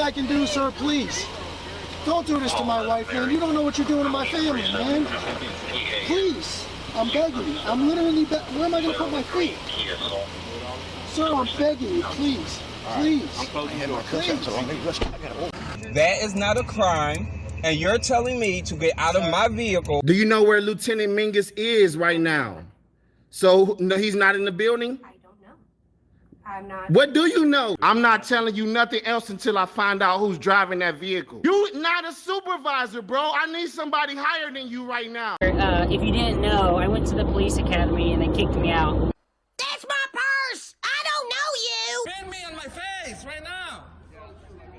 I can do, sir, please. Don't do this to my wife, man. You don't know what you're doing to my family, man. Please. I'm begging you. I'm literally where am I going to put my feet? Sir, I'm begging you, please. Please. Please. That is not a crime, and you're telling me to get out of my vehicle. Do you know where Lieutenant Mingus is right now? So, no, he's not in the building? I don't know. I'm not. What do you know? I'm not telling you nothing else until I find out who's driving that vehicle. You're not a supervisor, bro. I need somebody higher than you right now. If you didn't know, I went to the police academy and they kicked me out. That's my purse! I don't know you! Spit me on my face right now.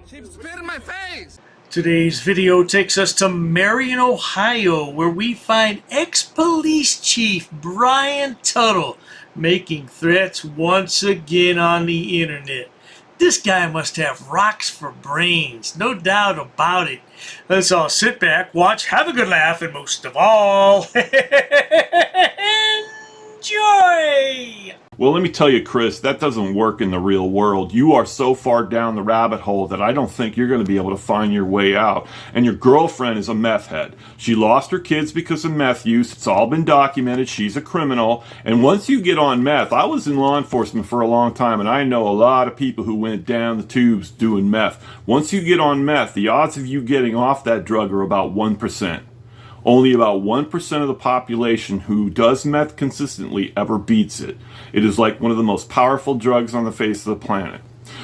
She spit in my face. Today's video takes us to Marion, Ohio, where we find ex-police chief Brian Tuttle making threats once again on the internet. This guy must have rocks for brains, no doubt about it. Let's all sit back, watch, have a good laugh, and most of all, enjoy! Well, let me tell you, Chris, that doesn't work in the real world. You are so far down the rabbit hole that I don't think you're going to be able to find your way out. And your girlfriend is a meth head. She lost her kids because of meth use. It's all been documented. She's a criminal. And once you get on meth, I was in law enforcement for a long time, and I know a lot of people who went down the tubes doing meth. Once you get on meth, the odds of you getting off that drug are about 1%. Only about 1% of the population who does meth consistently ever beats it. It is like one of the most powerful drugs on the face of the planet.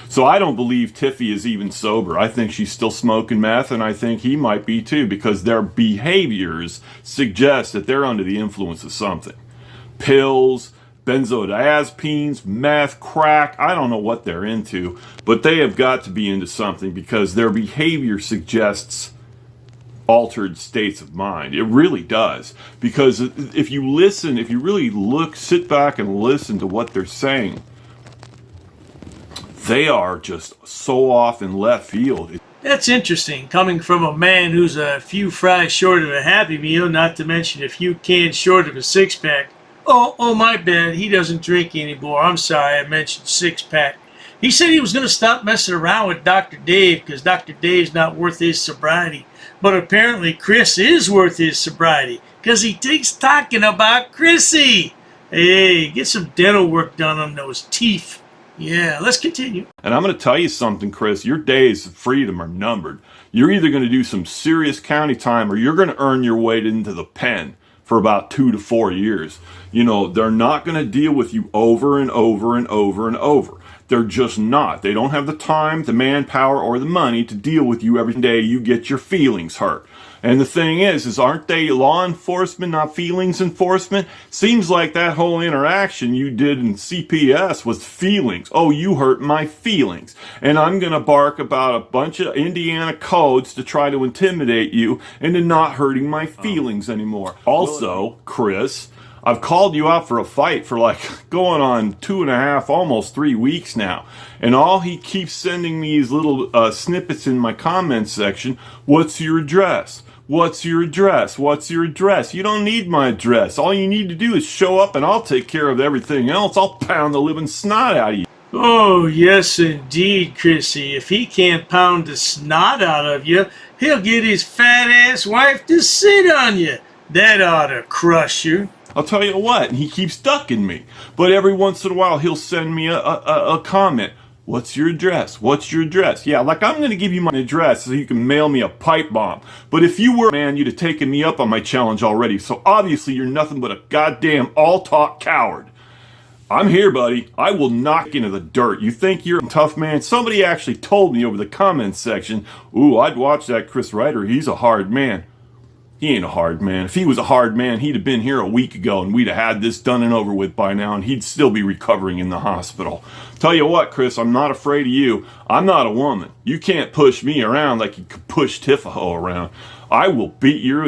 So I don't believe Tiffy is even sober. I think she's still smoking meth, and I think he might be too, because their behaviors suggest that they're under the influence of something. Pills, benzodiazepines, meth, crack, I don't know what they're into, but they have got to be into something because their behavior suggests altered states of mind. It really does, because if you listen, if you really look, sit back and listen to what they're saying, they are just so off in left field. That's interesting, coming from a man who's a few fries short of a Happy Meal, not to mention a few cans short of a six-pack. Oh, my bad, he doesn't drink anymore. I'm sorry, I mentioned six-pack. He said he was going to stop messing around with Dr. Dave because Dr. Dave's not worth his sobriety. But apparently Chris is worth his sobriety because he takes talking about Chrissy. Hey, get some dental work done on those teeth. Yeah, let's continue. And I'm going to tell you something, Chris. Your days of freedom are numbered. You're either going to do some serious county time or you're going to earn your way into the pen for about 2 to 4 years. You know, they're not going to deal with you over and over and over and over. They're just not. They don't have the time, the manpower, or the money to deal with you every day you get your feelings hurt. And the thing is aren't they law enforcement, not feelings enforcement? Seems like that whole interaction you did in CPS was feelings. Oh, you hurt my feelings. And I'm going to bark about a bunch of Indiana codes to try to intimidate you into not hurting my feelings anymore. Also, Chris, I've called you out for a fight for like going on 2.5, almost 3 weeks now. And all he keeps sending me is little snippets in my comments section. What's your address? What's your address? What's your address? You don't need my address. All you need to do is show up and I'll take care of everything else. I'll pound the living snot out of you. Oh, yes indeed, Chrissy. If he can't pound the snot out of you, he'll get his fat-ass wife to sit on you. That ought to crush you. I'll tell you what, he keeps ducking me. But every once in a while, he'll send me a comment. What's your address? What's your address? Yeah, like I'm going to give you my address so you can mail me a pipe bomb. But if you were, man, you'd have taken me up on my challenge already. So obviously you're nothing but a goddamn all-talk coward. I'm here, buddy. I will knock you into the dirt. You think you're a tough man? Somebody actually told me over the comments section, ooh, I'd watch that Chris Ryder. He's a hard man. He ain't a hard man. If he was a hard man, he'd have been here a week ago and we'd have had this done and over with by now and he'd still be recovering in the hospital. Tell you what, Chris, I'm not afraid of you. I'm not a woman. You can't push me around like you could push Tifaho around. I will beat you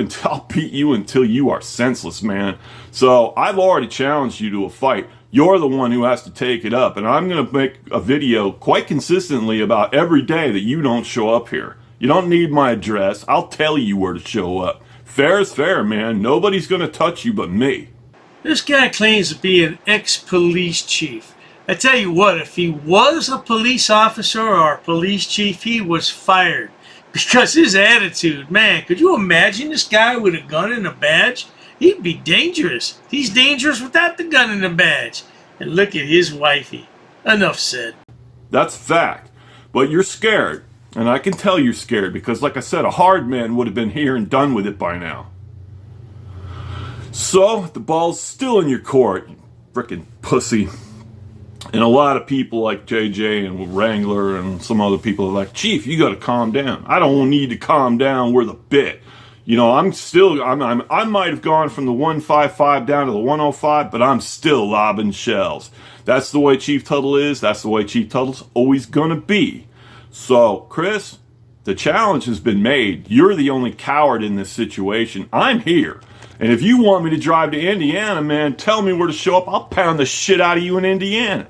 until you are senseless, man. So I've already challenged you to a fight. You're the one who has to take it up, and I'm going to make a video quite consistently about every day that you don't show up here. You don't need my address. I'll tell you where to show up. Fair is fair, man. Nobody's going to touch you but me. This guy claims to be an ex-police chief. I tell you what, if he was a police officer or a police chief, he was fired. Because his attitude, man, could you imagine this guy with a gun and a badge? He'd be dangerous. He's dangerous without the gun and the badge. And look at his wifey. Enough said. That's fact. But you're scared. And I can tell you're scared because, like I said, a hard man would have been here and done with it by now. So, the ball's still in your court, you frickin' pussy. And a lot of people like JJ and Wrangler and some other people are like, Chief, you gotta calm down. I don't need to calm down. We're the bit. You know, I might have gone from the 155 down to the 105, but I'm still lobbing shells. That's the way Chief Tuttle is. That's the way Chief Tuttle's always gonna be. So, Chris, the challenge has been made. You're the only coward in this situation. I'm here. And if you want me to drive to Indiana, man, tell me where to show up. I'll pound the shit out of you in Indiana.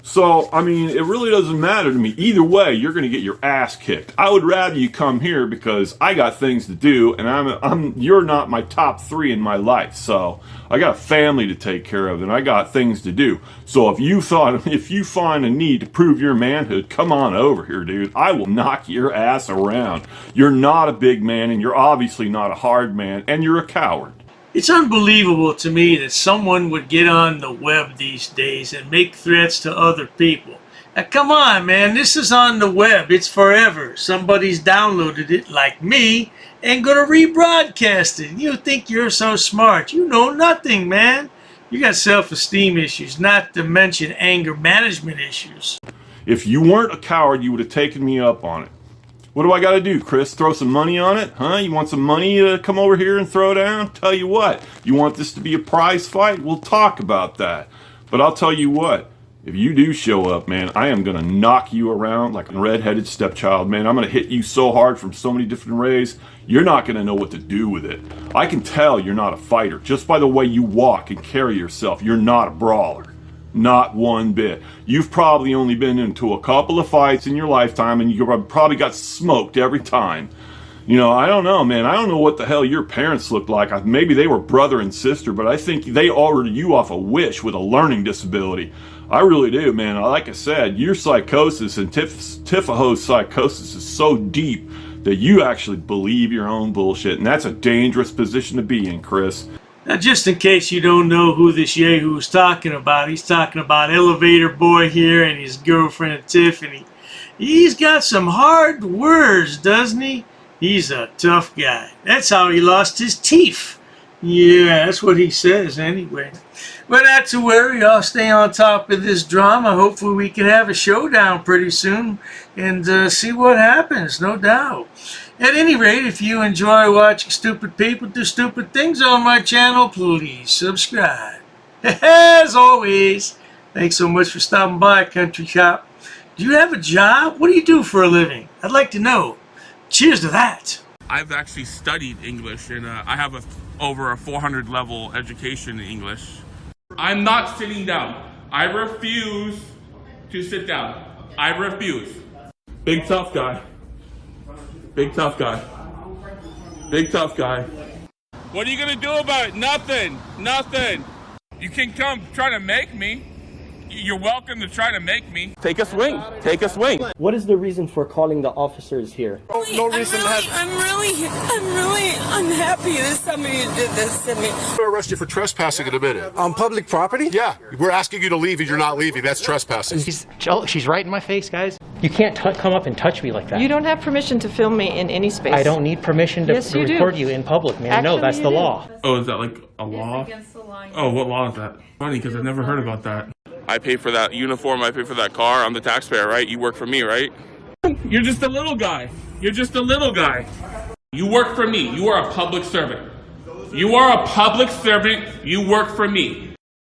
So, I mean, it really doesn't matter to me. Either way, you're going to get your ass kicked. I would rather you come here because I got things to do, and you're not my top 3 in my life. So, I got a family to take care of, and I got things to do. So, if you find a need to prove your manhood, come on over here, dude. I will knock your ass around. You're not a big man, and you're obviously not a hard man, and you're a coward. It's unbelievable to me that someone would get on the web these days and make threats to other people. Now, come on, man. This is on the web. It's forever. Somebody's downloaded it, like me, and gonna rebroadcast it. You think you're so smart. You know nothing, man. You got self-esteem issues, not to mention anger management issues. If you weren't a coward, you would have taken me up on it. What do I got to do, Chris? Throw some money on it? Huh? You want some money to come over here and throw down? Tell you what, you want this to be a prize fight? We'll talk about that. But I'll tell you what, if you do show up, man, I am going to knock you around like a red-headed stepchild, man. I'm going to hit you so hard from so many different ways, you're not going to know what to do with it. I can tell you're not a fighter. Just by the way you walk and carry yourself, you're not a brawler. Not one bit. You've probably only been into a couple of fights in your lifetime, and you probably got smoked every time. You know, I don't know, man. I don't know what the hell your parents looked like. Maybe they were brother and sister, but I think they ordered you off a wish with a learning disability. I really do, man. Like I said, your psychosis and Tifaho's psychosis is so deep that you actually believe your own bullshit, and that's a dangerous position to be in, Chris. Now, just in case you don't know who this Yahoo is talking about, he's talking about Elevator Boy here and his girlfriend Tiffany. He's got some hard words, doesn't he? He's a tough guy. That's how he lost his teeth. Yeah, that's what he says anyway. But not to worry, I'll stay on top of this drama. Hopefully we can have a showdown pretty soon and see what happens, no doubt. At any rate, if you enjoy watching stupid people do stupid things on my channel, please subscribe. As always, thanks so much for stopping by, Country Cop. Do you have a job? What do you do for a living? I'd like to know. Cheers to that. I've actually studied English, and I have over a 400 level education in English. I'm not sitting down. I refuse to sit down. I refuse. Big tough guy. Big tough guy. Big tough guy. What are you gonna do about it? Nothing. Nothing. You can come try to make me. You're welcome to try to make me. Take a swing. Take a swing. What is the reason for calling the officers here? No reason. I'm really unhappy that somebody did this to me. I'm gonna arrest you for trespassing in a minute. On public property? Yeah, we're asking you to leave and you're not leaving. That's trespassing. She's right in my face, guys. You can't come up and touch me like that. You don't have permission to film me in any space. I don't need permission to record you in public, man. Actually, no, that's the law. Oh, is that like a law? It's against the law. Oh, what law is that? Funny, because I've never heard about that. I pay for that uniform, I pay for that car, I'm the taxpayer, right? You work for me, right? You're just a little guy. You're just a little guy. You work for me. You are a public servant. You are a public servant. You work for me.